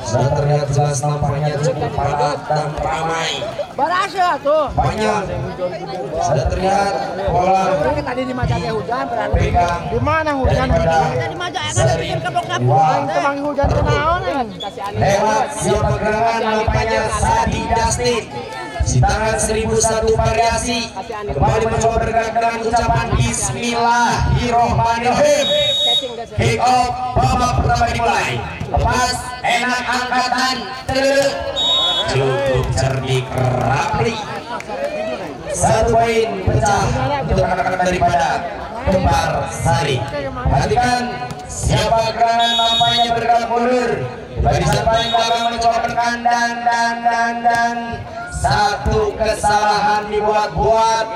Sudah terlihat jelas nampaknya cukup padat dan ramai. Berasa tuh. Banyak. Sudah terlihat pola. Tadi di Majak hujan berarti. Pegang. Di mana hujan? Di Majak kan bikin keblok-keblok. Kemang hujan kenaon kan. Lewat siapa gerangan nampaknya Sadi Dustin. Sitangan 1001 variasi. Kembali mencoba bergerak dengan ucapan Bismillahirrohmanirrohim. Kick off babak pertama dimulai. Lepas enak angkatan. Cukup cerdik rapli. 1 poin pecah untuk anak-anak daripada Kembar Sari. Perhatikan siapa gerangan nampaknya bergerak mundur. Barisan paling belakang mencoba menekan dan satu kesalahan dibuat-buat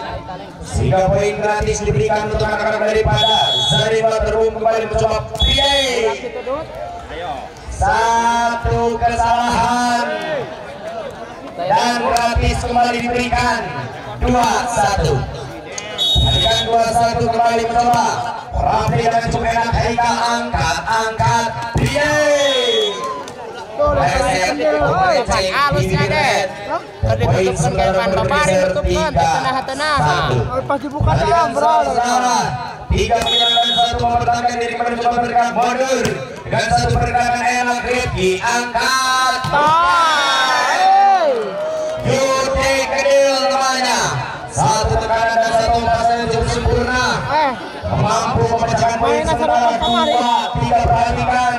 sehingga poin gratis diberikan untuk anak-anak daripada Zari Waterboom. Kembali mencoba pilih. Satu kesalahan dan gratis kembali diberikan 2-1. Perhatikan 2-1 kembali mencoba Rafli dan cukup enak. Eka angkat pilih. Halusnya deh. Tadi tutupkan keman babari tutupkan tengah-tengah. Pas dibuka dalam bro. 3 menyerang 1 mempertahankan diri pada mencoba bergerak mundur dengan 1 pergerakan enak. Rifki angkat. Yudi Kedil namanya. 1 tekanan dan 1 pasangan yang cukup sempurna. Mampu memecahkan poin sementara 2-3. Perhatikan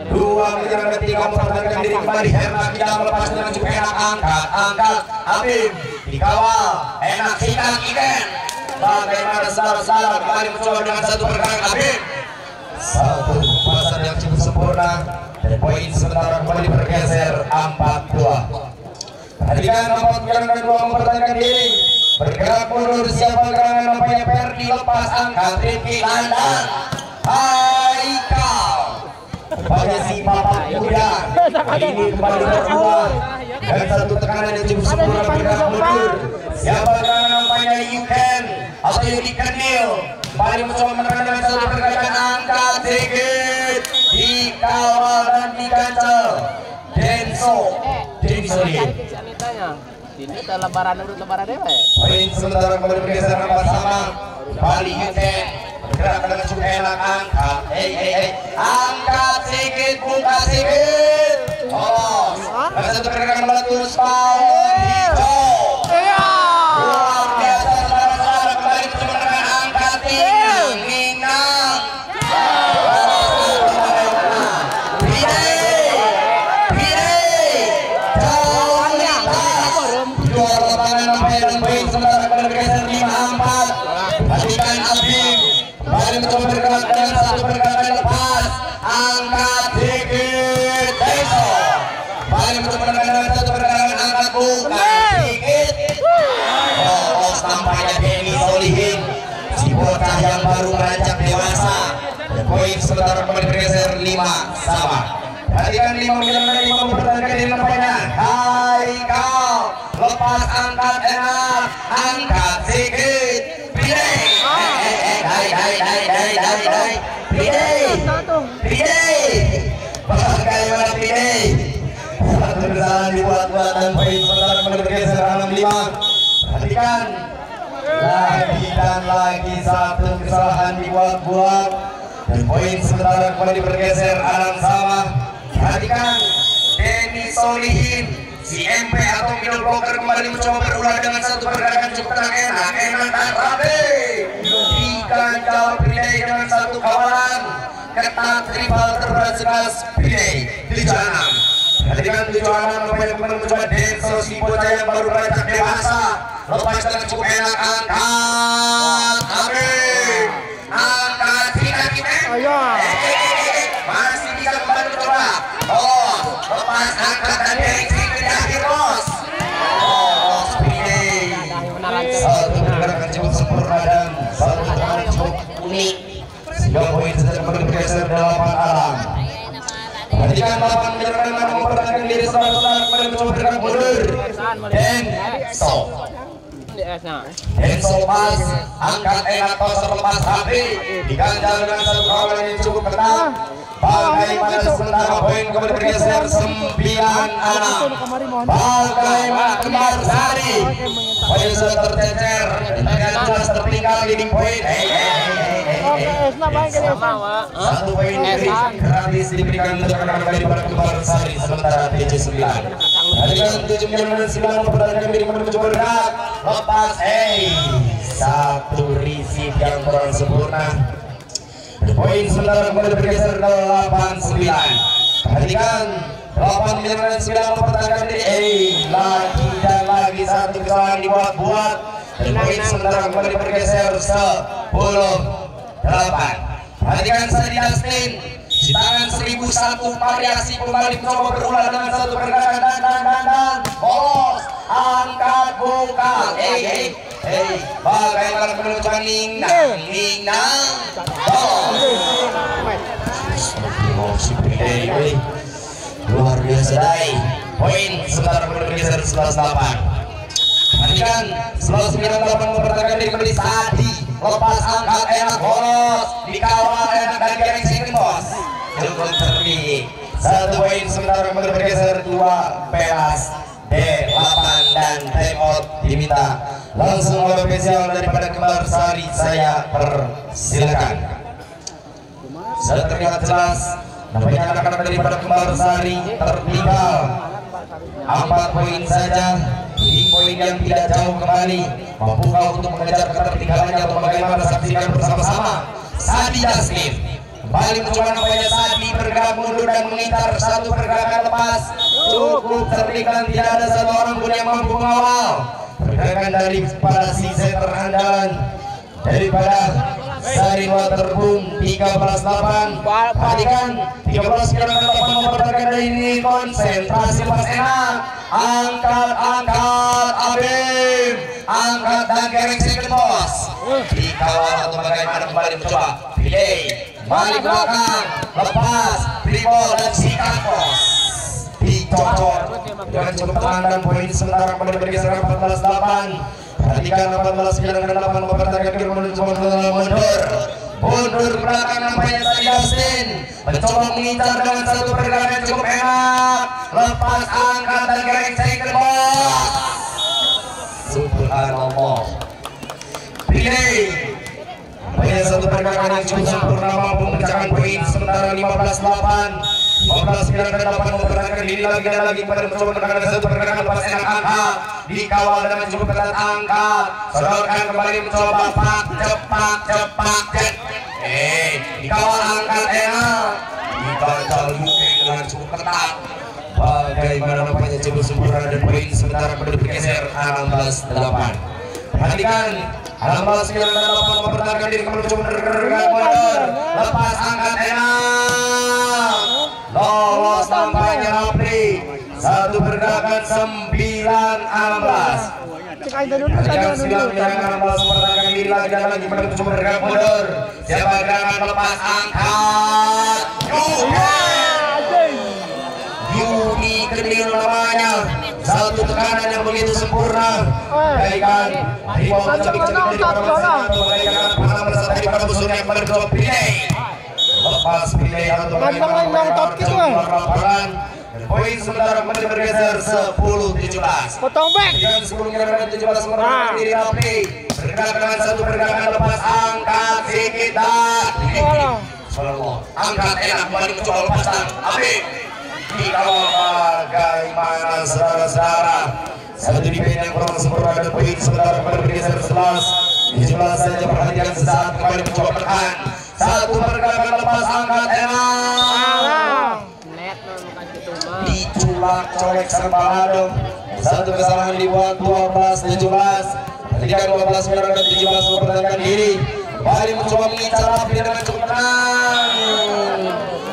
2 menyerang dan 3 mempertahankan diri kembali. Herna tidak melepas dengan cukup enak. Angkat Abim dikawal enak. Hitam Iken bagaimana salah kembali mencoba dengan 1 pergerakan Abim. 1 pasan yang cukup sempurna dan poin sementara kembali bergeser 4-2. Perhatikan 4 menyerang dan 2 mempertahankan diri. Bergerak mundur siapa gerangan nampaknya Perdi. Lepas angkat Rifki Landang. Haikal bagi si papak muda ini kembali berubah dan 1 tekanan yang cukup sempurna. Bergerak mundur siapa gerangan nampaknya Yuken atau Yudi Kendil. Kembali mencoba menekan dengan 1 pergerakan. Angkat sedikit dikawal dan digancel Denso ini lebaran dulu lebaran deh. poin sementara kembali bergeser 4-sama. Kembali Yuken bergerak dengan cukup enak. Angkat angkat sedikit, buka sedikit, lolos dan 1 pergerakan meletus power hijau. Luar biasa saudara-saudara. Kembali mencoba menekan. Angkat Ninang poin sementara kembali bergeser 5-4. Perhatikan Abim kembali mencoba bergerak dengan 1 pergerakan lepas. Angkat sedikit Denso kembali mencoba dengan 1 pergerakan. Angkat buka sedikit, lolos nampaknya Denny Solihin, si bocah yang baru beranjak dewasa. Dan poin sementara kembali bergeser 5-sama. Perhatikan 5 menyerang dan 5 mempertahankan diri nampaknya Haikal. Lepas angkat enak. Angkat sedikit pilih. Bagaimana pilih. 1 kesalahan dibuat-buat dan poin sementara kembali bergeser 6-5. Perhatikan lagi dan lagi 1 kesalahan dibuat-buat dan poin sementara kembali bergeser 6-sama. Perhatikan Denny Solihin, si MP atau middle blocker kembali mencoba berulah dengan 1 pergerakan cukup enak dan rapi. Diganjal Pilih dengan 1 kawalan ketat rival terberat sekelas Pilih 7-6. Perhatikan 7-6 nampaknya kembali mencoba Denso, si bocah yang baru beranjak dewasa. Lepas dengan cukup enak. Angkat Abim. Angkat kita masih bisa kembali mencoba. Lepas angkat dan direksi ke akhir bos. Pilih 1 pergerakan cukup sempurna dan 1 pergerakan cukup unik sehingga poin sedang kembali bergeser 8-6. Perhatikan 8 menyerang dan mempertahankan diri saudara-saudara kembali mencoba bergerak mundur. Denso Enzo Mas angkat enak tos terlepas hati diganjar dengan satu kawan yang cukup ketat. Bagaimana sementara poin kembali bergeser 9-6. Bagaimana Kembar Sari poin sudah tercecer dengan jelas tertinggal di poin. Satu poin gratis diberikan untuk kembali pada Kembar Sari sementara 7-9. Dengan 7-9 mempertahankan diri menuju bergerak lepas. Satu receive yang kurang sempurna. Poin sementara kembali bergeser 8-9. Perhatikan 8-9 mempertahankan diri. Lagi dan lagi satu kesalahan dibuat-buat. Dan poin sementara kembali bergeser 10-8. Perhatikan Sadi Dustin. Di tangan 1001 variasi kembali mencoba berulang dengan satu pergerakan dan bolos angkat buka. Bagaimana menuju Ning Nang luar biasa dai. Poin sementara bergeser 11-8. Perhatikan 11-9 mempertahankan diri kembali Sadi lepas angkat enak bolos dikawal enak dan garing second bos cukup tertinggi. Satu poin sementara kembali bergeser 2 pelas D8 dan time out diminta langsung oleh official daripada Kembar Sari. Saya persilakan. Sudah terlihat jelas namanya anak-anak daripada Kembar Sari tertinggal 4 poin saja. Di poin yang tidak jauh kembali mampukah untuk mengejar ketertinggalannya atau bagaimana, saksikan bersama-sama. Sadi Dustin kembali mencoba nampaknya Sadi bergerak mundur dan mengincar satu pergerakan lepas cukup tertinggal, tidak ada satu orang pun yang mampu mengawal pergerakan dari para si center andalan daripada Sari Waterboom 13-8. Perhatikan 13-8 mempertahankan dari ini konsentrasi pas enak angkat Abim angkat dan garing second bos dikawal atau bagaimana kembali mencoba pilih balik belakang lepas dribble dan sikat bos dicocok dengan cukup tenang dan poin sementara kembali bergeser 14-8. Perhatikan 14-9 mempertahankan diri menuju mundur belakang nampaknya Sadi Dustin mencoba mengincar dengan satu pergerakan yang cukup enak lepas angkat dan garing second bos. Subhanallah. Pilih nampaknya satu pergerakan yang cukup sempurna mampu memecahkan poin sementara 15-8. 15-9 mempertahankan diri lagi dan lagi pada mencoba menekan satu pergerakan lepas enak angkat dikawal dengan cukup ketat angkat sodorkan kembali mencoba cepat dikawal angkat enak dibaca Luke dengan cukup ketat. Bagaimana nampaknya cukup sempurna dan poin sementara kembali bergeser 16-8. Perhatikan 16-9 mempertahankan diri kembali mencoba bergerak mundur lepas angkat enak lolos nampaknya Rapli satu pergerakan 9-16. Perhatikan 9-16 mempertahankan diri lagi dan lagi mencoba bergerak mundur siapa gerakan lepas angkat Yuni Kedil namanya satu tekanan yang begitu sempurna. Baikkan di bawah daripada musuhnya yang berdua pilih lepas pilih atau lapangan poin sementara kembali bergeser 10-17. Potong back. 10-17 merupakan diri Rapli bergerak dengan satu pergerakan lepas angkat sedikit dan angkat enak kembali mencoba lepasan Abim dikawal bagaimana saudara-saudara satu defense yang kurang sempurna dan poin sementara kembali bergeser 11-17 saja. Perhatikan sesaat kembali mencoba bertahan satu pergerakan lepas angkat enak diculak colek serba adem satu kesalahan dibuat 12-17. Perhatikan 12-9 dan 17 mempertahankan diri kembali mencoba mengincar Rapli dengan cukup tenang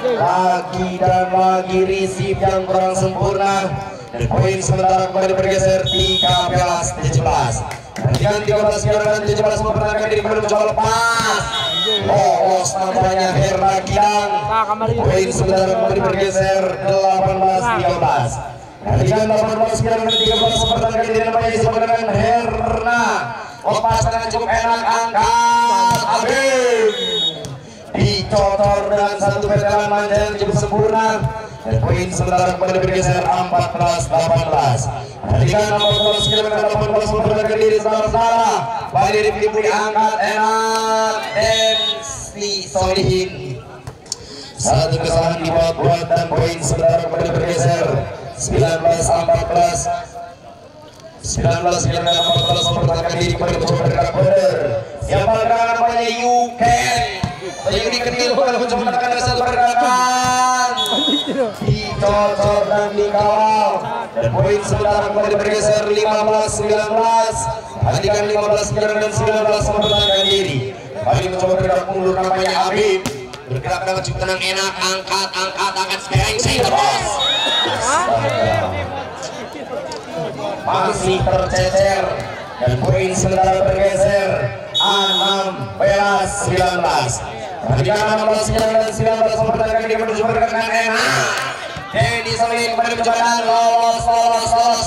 lagi dan lagi receive yang kurang sempurna dan poin sementara kembali bergeser 13-17. Perhatikan 13-9 dan 17 mempertahankan diri kembali mencoba lepas lolos nampaknya Herna Kidang poin sementara kembali bergeser 18-13. Perhatikan 18 9 menit 13 pertandingan kali ini namanya disebut dengan Herna. Lepasan cukup enak, angkat Abim. Dicocor dengan satu petelan manja yang cukup sempurna. Dan poin sementara kembali bergeser 14-18. Perhatikan 18 9 menit 18 pertandingan kali ini saudara-saudara. Balik dipilih diangkat enak dan Solihin. Satu kesalahan dibuat dan poin sementara kembali bergeser 19-14. 19 kali 14 mempertahankan diri kembali mencoba bergerak benar. Siapa gerakan namanya Yuken. Yudi kecil kembali mencoba menekan satu pergerakan. Dicocor dan dikawal. Dan poin sementara kembali bergeser 15-19. Perhatikan 15 dan 19 mempertahankan diri. Kembali mencoba bergerak mundur namanya Abib. Bergerak dengan cukup tenang, enak, angkat sekarang saya terus. Masih tercecer dan poin sementara bergeser 16-19. Perhatikan 16 dan 19 mempertahankan diri menuju pergerakan enak. Denny Solihin kembali mencoba lolos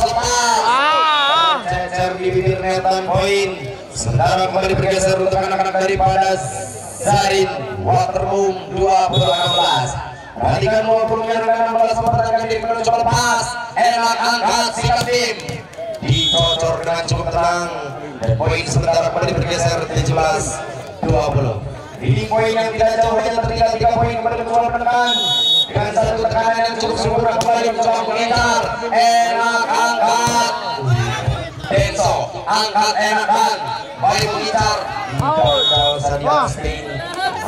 lepas. Tercecer di bibir net dan poin. Sementara kembali bergeser untuk anak-anak daripada Zarin Waterboom 2016. Perhatikan 20 dan 16 mempertahankan diri menuju lepas. Enak, angkat sikap tim. Dicocor dengan cukup tenang. Dan poin sementara kembali bergeser 17-20. Ini poin yang tidak jauh, hanya tertinggal 3 poin kembali mencoba menekan. Dengan satu tekanan yang cukup sempurna kembali mencoba mengincar. Enak, angkat. Denso, angkat enakan. Balik mengincar. Dicocor Sadia Sting.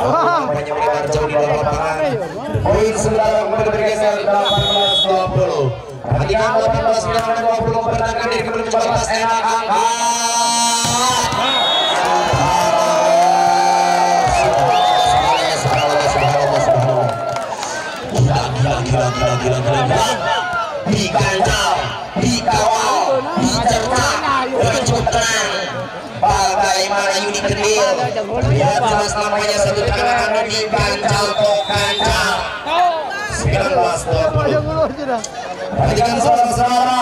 Namanya melebar jauh di dalam lapangan. Poin sementara kembali bergeser 18-20. Perhatikan 18 9 dan 20 mempertahankan diri kembali mencoba lepas enak angkat. Gila. Dikandal, dikawal, dicerna dengan cukup tenang. Bagaimana Yudi Kedil? Lihat jelas namanya satu tekanan dikandal tokancal. 19-20. Perhatikan saudara-saudara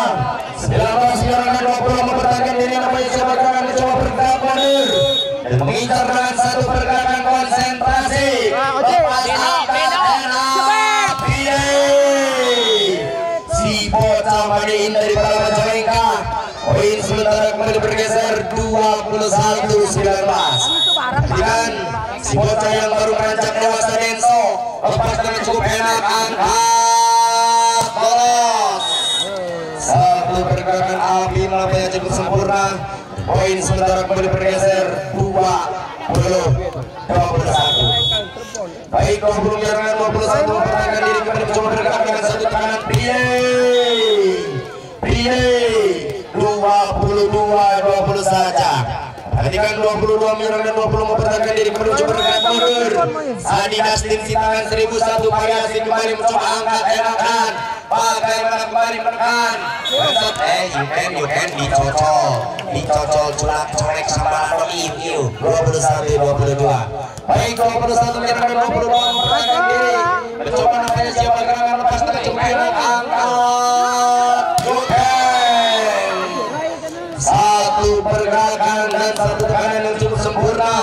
19-20 mempertahankan diri namanya coba gerakan mencoba bergerak mundur dan mengincar dengan satu pergerakan konsentrasi. Lepas angkat enak si bocah Madiin dari Majalengka. Poin sementara kembali bergeser 21-19. Perhatikan si bocah yang baru merancak dewasa Denso. Lepas dengan cukup enak angkat bolos. Satu pergerakan api namanya cukup sempurna. Poin sementara kembali bergeser 20-21. Baik 20 jarangan 21 mempertahankan diri kembali mencoba bergerak dengan satu tekanan Prie 22-20 saja. Perhatikan 22 menyerang dan 20 mempertahankan diri menuju bergerak mundur. Adi Nastin si tangan 1001 variasi kembali mencoba angkat enakan. Bagaimana kembali menekan. You can dicocol colek sama iu 21-22. Baik 21 menyerang dan 22 mempertahankan diri mencoba namanya siapa gerangan lepas tengah cukup enak angkat. Satu pergerakan dan satu tekanan yang cukup sempurna.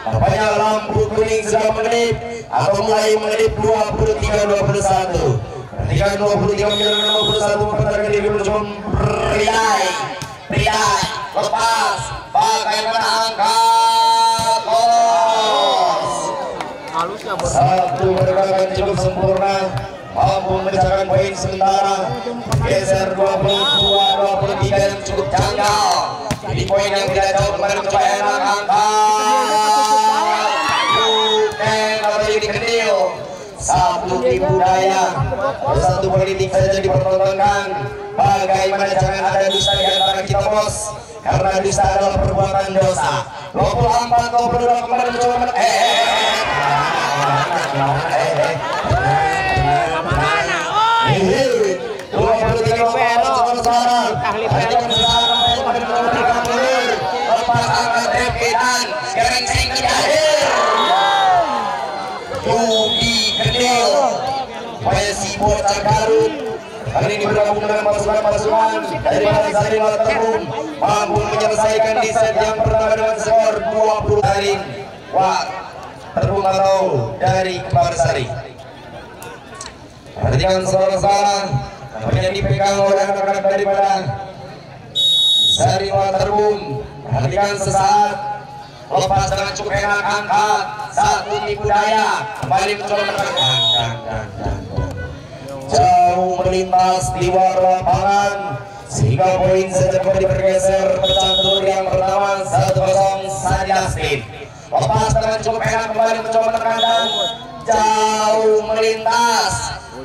Nampaknya lampu kuning sudah mengedip atau mulai mengedip 23-21. Ketika 23 menyerang 21 mempertahankan diri mencoba Pridai lepas. Bagaimana angkat bolos. Satu pergerakan cukup sempurna mampu memecahkan poin sementara. Geser 22-23 yang cukup janggal. Jadi poin yang tidak jauh kembali mencoba enak angkat. Yuken atau Yudi Kedil. Satu di budaya, satu politik saja dipertontonkan. Bagaimana jangan ada dusta di antara kita bos, karena dusta adalah perbuatan dosa. 24-22 kembali mencoba lepas angkat repetan sekarang saya tidak Yudi Kedil. Supaya si bocah Garut Kali ini bergabung dengan pasukan-pasukan dari Sari Waterboom mampu menyelesaikan di set yang pertama dengan skor 20 dari Waterboom atau dari Kembarsari. Perhatikan saudara-saudara, namanya dipegang oleh anak-anak daripada Sari Waterboom. Perhatikan sesaat, lepas dengan cukup enak, angkat satu tipu daya, kembali mencoba menekan jauh melintas di luar lapangan sehingga poin saja kembali bergeser pecah telur yang pertama 1-0 Sari Astin. Lepas dengan cukup enak kembali mencoba menekan dan jauh melintas,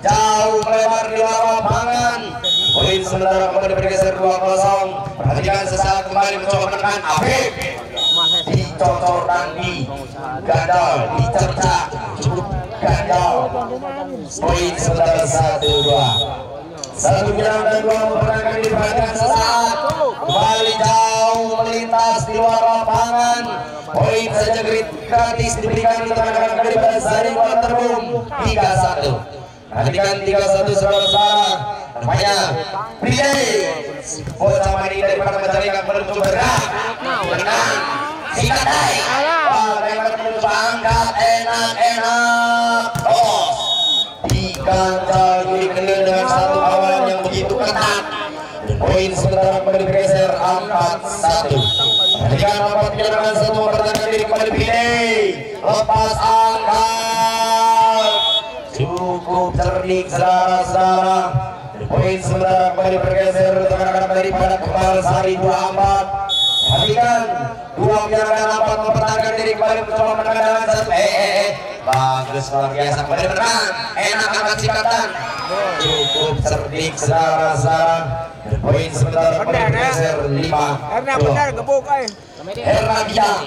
jauh melebar di luar lapangan. Poin sementara kembali bergeser 2-0. Perhatikan sesaat kembali mencoba menekan Afif, dicocor dan digandal, dicerca cukup gandal. Poin sementara 1-2. Satu bilang dan dua mempertahankan diri. Perhatikan sesaat kembali jauh melintas di luar lapangan. Poin saja gratis diberikan untuk anak-anak daripada Sari Waterboom 3-1. Perhatikan 3-1 saudara-saudara. Namanya Pridai bocah mani daripada Majalengka menuju bergerak dengan sikat dai. Bagaimana menuju angkat enak-enak tos diganjal diri dengan satu awalan yang begitu ketat. Poin sementara kembali bergeser 4-1. Perhatikan nampak penyerangan satu mempertahankan diri kembali Pridai. Lepas angkat cukup cerdik saudara-saudara. Poin sementara kembali bergeser anak-anak daripada Kembarsari 24. Perhatikan dua penyerangan nampak mempertahankan diri kembali mencoba menekan dengan satu. Bagus luar biasa kembali menang. Enak angkat sikatan. Cukup cerdik saudara-saudara. Poin sementara kembali bergeser 5. Benar gebuk Herna Bidang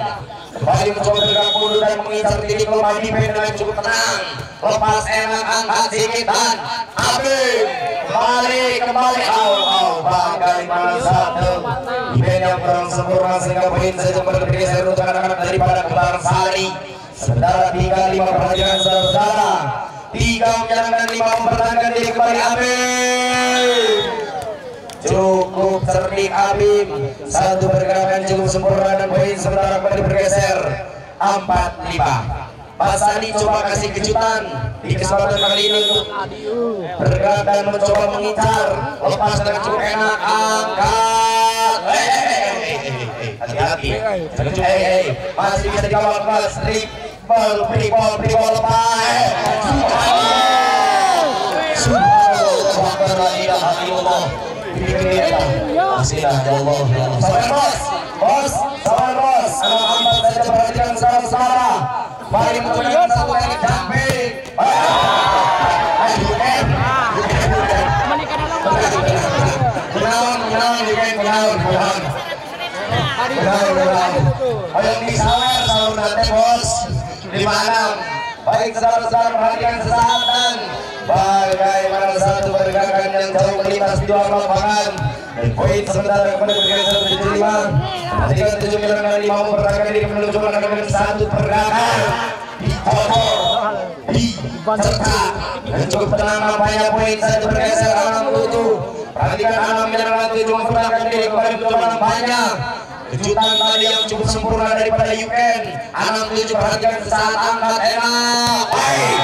kembali mencoba bergerak mundur dan mengincar titik lemah di dengan cukup tenang. Lepas enak angkat sedikit dan Abim kembali bagaimana satu event yang kurang sempurna sehingga poin saja bergeser untuk anak-anak daripada Kembarsari. Sementara 3-5. Perhatikan saudara-saudara, 3 menjalankan 5 mempertahankan diri kembali Abim. Cukup cerdik Abim, satu pergerakan cukup sempurna dan poin sementara kembali bergeser 4-5. Pak Sandi coba kasih kejutan di kesempatan kali ini untuk bergerak dan mencoba mengincar. Lepas dengan cukup enak angkat. Hati-hati. Masih bisa dikawal pas free ball lepas. Subhanallah. Sabar bos, anak ambat saja perhatikan saudara-saudara. Mari menunjukkan satu teknik jumping. Ayo disawer sahur nanti bos 5-6. Baik saudara-saudara perhatikan sesaat dan bagaimana satu pergerakan yang jauh melintas di luar lapangan. Dan poin sementara kembali bergeser 7-5. Perhatikan 7-5 mempertahankan diri menuju dengan satu pergerakan dicocor, dicerca dan cukup tenang nampaknya. Poin satu bergeser 6-7. Perhatikan 6 menyerang 7 mempertahankan diri kembali mencoba nampaknya. Kejutan tadi yang cukup sempurna daripada UN 6-7. Perhatikan saat angkat enak. Baik.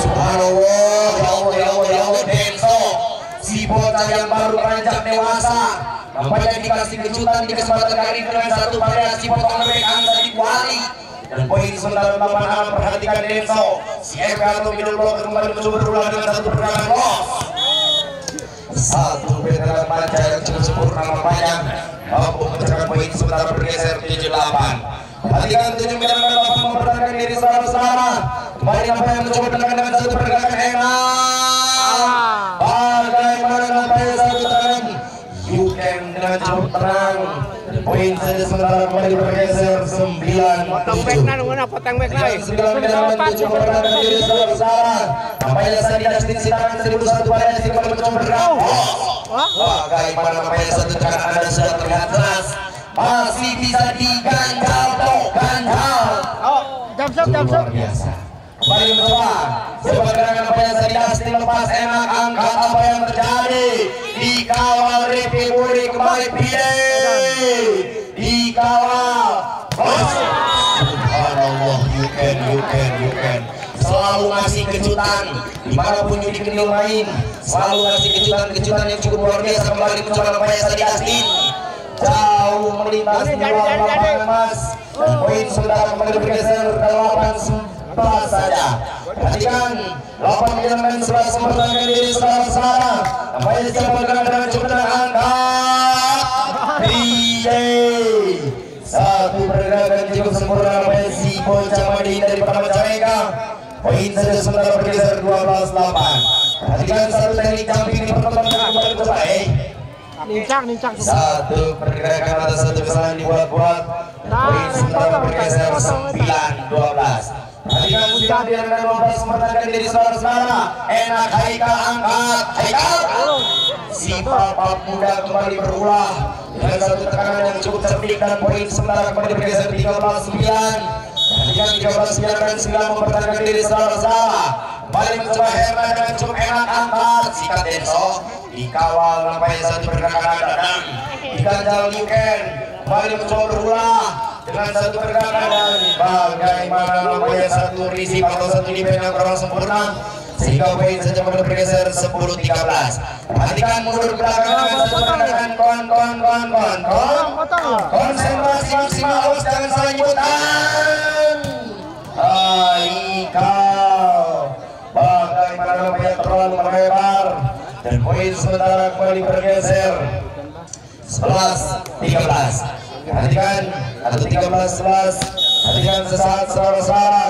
Subhanallah, ya Allah, Denso si bocah yang baru beranjak dewasa nampaknya dikasih kejutan di kesempatan kali ini dengan satu variasi potong lebih angka di kuali. Dan poin sementara 8-6. Perhatikan Denso si MK atau middle block kembali mencoba berulang dengan satu pergerakan los. Satu pergerakan panca yang cukup sempurna nampaknya mampu memecahkan poin sementara bergeser 7-8. Perhatikan 7 meter dan 8 mempertahankan diri saudara-saudara. Kembali nampaknya mencoba menekan dengan satu pergerakan enak. Bagaimana nampaknya satu tangan UN dengan cukup tenang. Poin saja sementara kembali bergeser 9-7. Potong back na, potong back na. 9 meter dan 7 mempertahankan diri saudara-saudara. Nampaknya Sandi Dastin Sitangan 1001 variasi kembali mencoba bergerak. Bagaimana nampaknya satu tangan Anda sudah terlihat jelas masih bisa diganjal. Jam luar biasa. kembali mencoba sebuah gerakan apa yang sedikit lepas enak angkat apa yang terjadi dikawal Rifki Budi kembali dikawal subhanallah you can selalu ngasih kejutan dimanapun Yudi Kendil main selalu ngasih kejutan yang cukup luar biasa kembali mencoba nampaknya Sadi Astin jauh melintas di luar lapangan mas dan poin sementara kembali bergeser 8-11 saja. Perhatikan 8 menjalankan 11 mempertahankan diri saudara-saudara nampaknya siap bergerak dengan cukup angkat satu pergerakan cukup sempurna nampaknya si Bocah Madi dari pertama Jamaica. Poin saja sementara bergeser 12-8. Perhatikan satu teknik jumping di pertemuan kembali coba Nincang. Satu pergerakan atas satu kesalahan dibuat-buat. Poin sementara bergeser 9-12. Perhatikan sudah dengan 12 mempertahankan diri saudara-saudara. Enak Haikal angkat. Haikal. Si Papa Muda kembali berulah dengan satu tekanan yang cukup cerdik dan poin sementara kembali bergeser 13-9. Perhatikan 13-9 dan 9 mempertahankan diri saudara-saudara. Kembali mencoba Herman dengan cukup enak angkat. Sikat Denso dikawal nampaknya satu pergerakan dan diganjal Liuken. Kembali mencoba berulah dengan satu pergerakan dan bagaimana nampaknya satu risip atau satu defense yang kurang sempurna sehingga poin saja bergeser 10-13. Perhatikan mundur ke belakang dengan satu pergerakan konsentrasi maksimal awas jangan salah nyebutan Haikal bagaimana nampaknya terlalu melebar dan poin sementara kembali bergeser 11-13. Perhatikan atau 13-11. Perhatikan sesaat saudara-saudara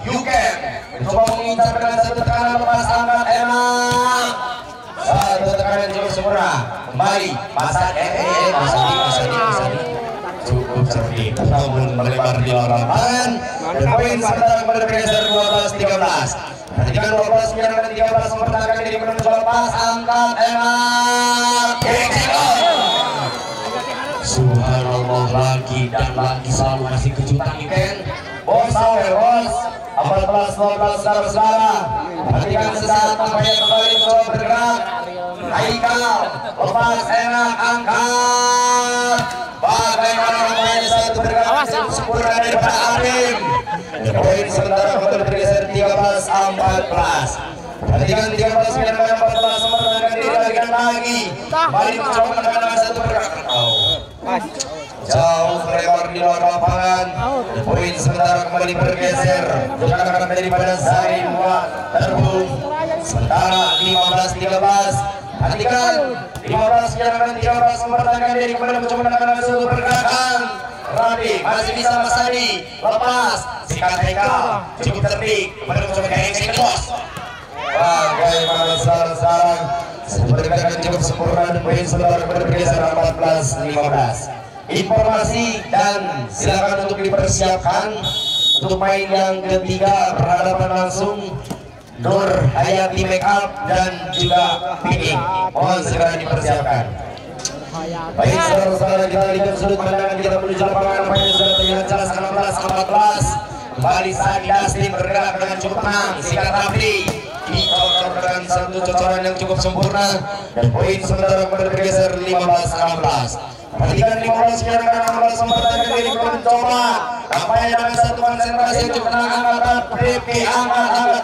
Yuken mencoba mengincar dengan satu tekanan lepas angkat enak satu tekanan cukup sempurna kembali Masadi cukup cerdik namun melebar di luar lapangan dan poin sementara kembali bergeser 12-13. Perhatikan 12 menjalankan 13 mempertahankan diri mencoba lepas angkat enak subhanallah lagi dan lagi selalu ngasih kejutan Yuken bos 14-12 saudara-saudara. Perhatikan sesaat nampaknya kembali mencoba bergerak Haikal lepas enak angkat bagaimana nampaknya satu bergerak sempurna daripada Arim poin sementara kembali bergeser 13-14. Perhatikan 13 menjalankan 14 mempertahankan diri lagi kembali mencoba menekan satu pergerakan jauh melebar di luar lapangan. Poin sementara kembali bergeser tekanan daripada Zahri Muat terbung sementara 15-13. Perhatikan 15 menjalankan 13 mempertahankan diri kembali mencoba menekan satu pergerakan Rabi masih bisa Mas Adi lepas sikat Haikal cukup cerdik kembali mencoba second bos bagaimana sekarang pergerakan cukup sempurna dan poin sementara bergeser 14-15. Informasi dan silakan untuk dipersiapkan untuk main yang ketiga berhadapan langsung Nur Hayati Makeup dan juga Pini. Mohon segera dipersiapkan. Baik saudara-saudara kita lihat sudut pandangan kita menuju lapangan nampaknya sudah terlihat jelas 16-14. Kembali Sadi Astin bergerak dengan cukup tenang. Sikat Rafli dicocok dengan satu cocoran yang cukup sempurna dan poin sementara bergeser 15-16. Perhatikan 15 menjalankan 16 mempertahankan diri mencoba nampaknya dengan satu konsentrasi yang cukup tenang angkatan Rifki angkat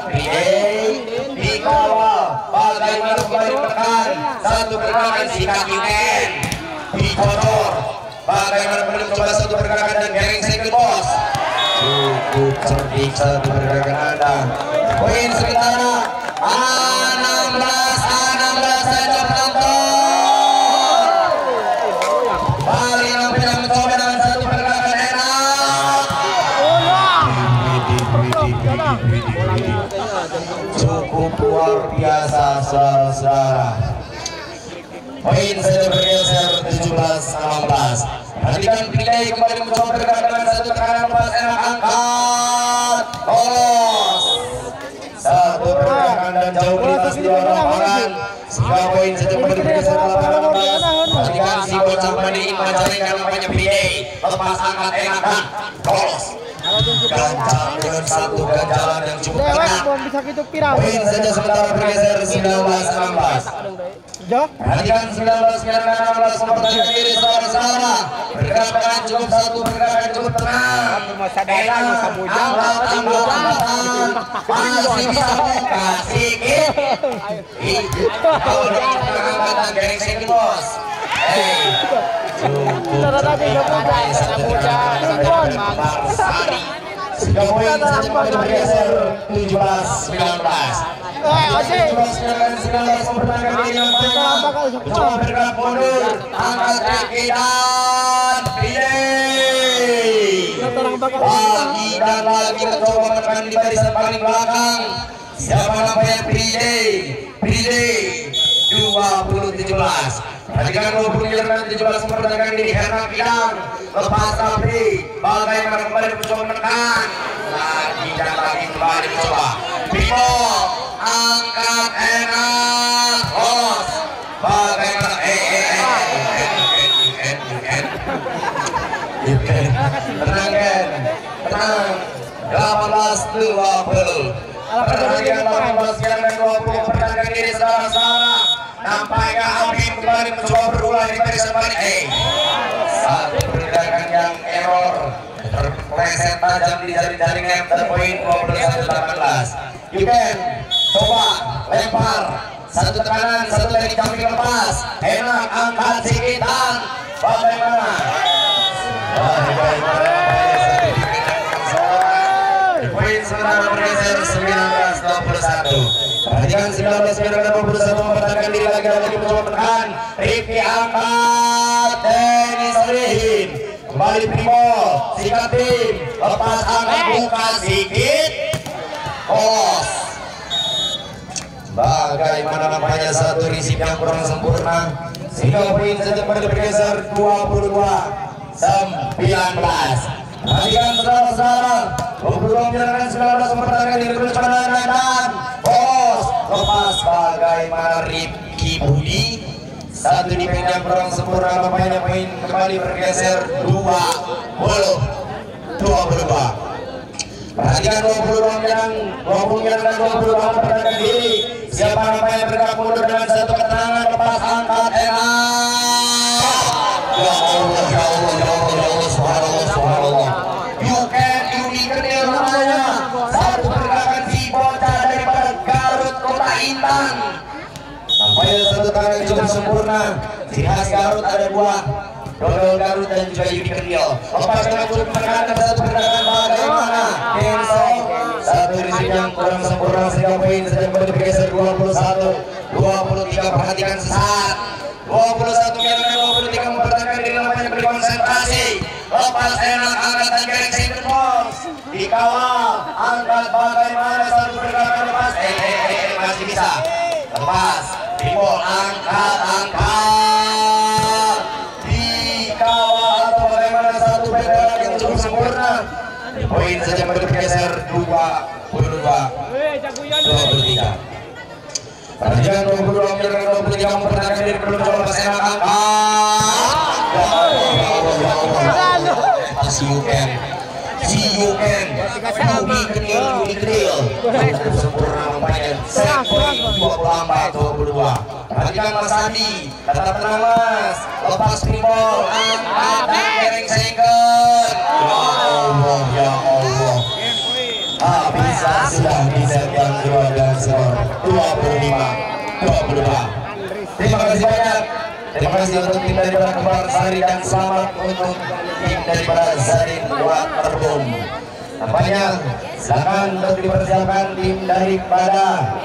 dikawal bagaimana kembali menekan satu pergerakan sikat Yuken dicocor bagaimana kembali mencoba satu pergerakan dan garing second boss cukup cerdik satu pergerakan Anda poin sementara 16 saja penonton Bali nampaknya mencoba dengan satu pergerakan enak cukup luar biasa saudara-saudara poin saja bergeser 17-16. Perhatikan Pilih kembali mencoba bergerak dengan satu tekanan lepas enak angkat lolos satu pergerakan dan jauh lintas di luar lapangan sehingga poin saja kembali bergeser 18-16. Perhatikan si Bocah Madi Majalengka nampaknya Pilih lepas angkat enak dan lolos ganjal dengan satu ganjalan yang cukup ketat. Bisa gitu pirang. Poin saja sementara bergeser 19-16. Perhatikan 19-16 mempertahankan diri saudara-saudara. Pergerakan cukup satu, pergerakan cukup tenang. Enak, angkat, masih bisa buka sedikit. Kalau dari angkatan garing sedikit bos. Sudah poin saja bergeser 17-19. Mempertahankan diri yang banyak. Coba bergerak mundur. Angkat kaki dan pilih. Lagi dan lagi mencoba menekan di barisan paling belakang. Siapa namanya pilih? Pilih 20-17. Perhatikan 20-17 mempertahankan diri Hernan Pidang. Lepas tapi bagaimana kembali mencoba menekan. Lagi dan lagi kembali mencoba. Bimo angkat enak bos. Bagaimana tenang kan, tenang. 18-20. Perhatikan 18-20 mempertahankan diri saudara-saudara. Nampaknya Habib kembali mencoba berulang di barisan balik. Satu pergerakan yang error, terpeleset tajam di jaring-jaringnya. Terpoin 21-18. Yuken coba lempar, satu tekanan, satu dari kami lepas. Enak angkat sikitan. Bagaimana? Poin sementara bergeser 19-21. Perhatikan 19-21 mempertahankan diri lagi mencoba menekan. Rifki angkat, Denny Solihin kembali Primo, sikat tim, lepas angkat buka sedikit. Bos, bagaimana nampaknya satu risip yang kurang sempurna sehingga poin saja kembali bergeser 22-19. Perhatikan saudara-saudara, 19 mempertahankan diri bercepat dan bos lepas. Bagaimana Rifki Budi, satu defense yang kurang sempurna nampaknya poin kembali bergeser 20-22. Perhatikan 20 dan 22 mempertahankan diri. Siapa namanya bergerak mundur dengan satu ketenangan, lepas angkat enak. Ya Allah, ya Allah, ya Allah, ya Allah, subhanallah. Yuken Unikedil namanya. Satu pergerakan si bocah daripada Garut Kota Intan. Nampaknya satu tangan cukup sempurna. Ciri khas Garut ada dua, Dodol Garut dan juga Unikedil. Lepas dengan cukup menekan satu pergerakan bagaimana? Kenzo satu risik yang kurang sempurna sehingga poin saja kembali bergeser 21-23. Perhatikan sesaat 21 dan 23 mempertahankan diri namanya berkonsentrasi. Lepas enak angkatan garing single box dikawal angkat bagaimana satu pergerakan lepas masih bisa lepas Bimo angkat dikawal atau bagaimana satu pergerakan yang cukup sempurna. Poin saja bergeser 22-23. Perhatikan 22 dan 23 mempertahankan diri belum coba lepas enak angkat. Si Yuken Unikedil sempurna nampaknya. Set poin 24-22. Perhatikan Mas Andi, tetap tenang Mas. Lepas pinball, angkat dan garing single. Ya Allah. Bisa sudah di set yang kedua dengan skor 25-22. Terima kasih banyak. Terima kasih untuk tim daripada Kembar Sari dan selamat untuk tim daripada Zarin Waterbom. Nampaknya silakan untuk dipersiapkan tim daripada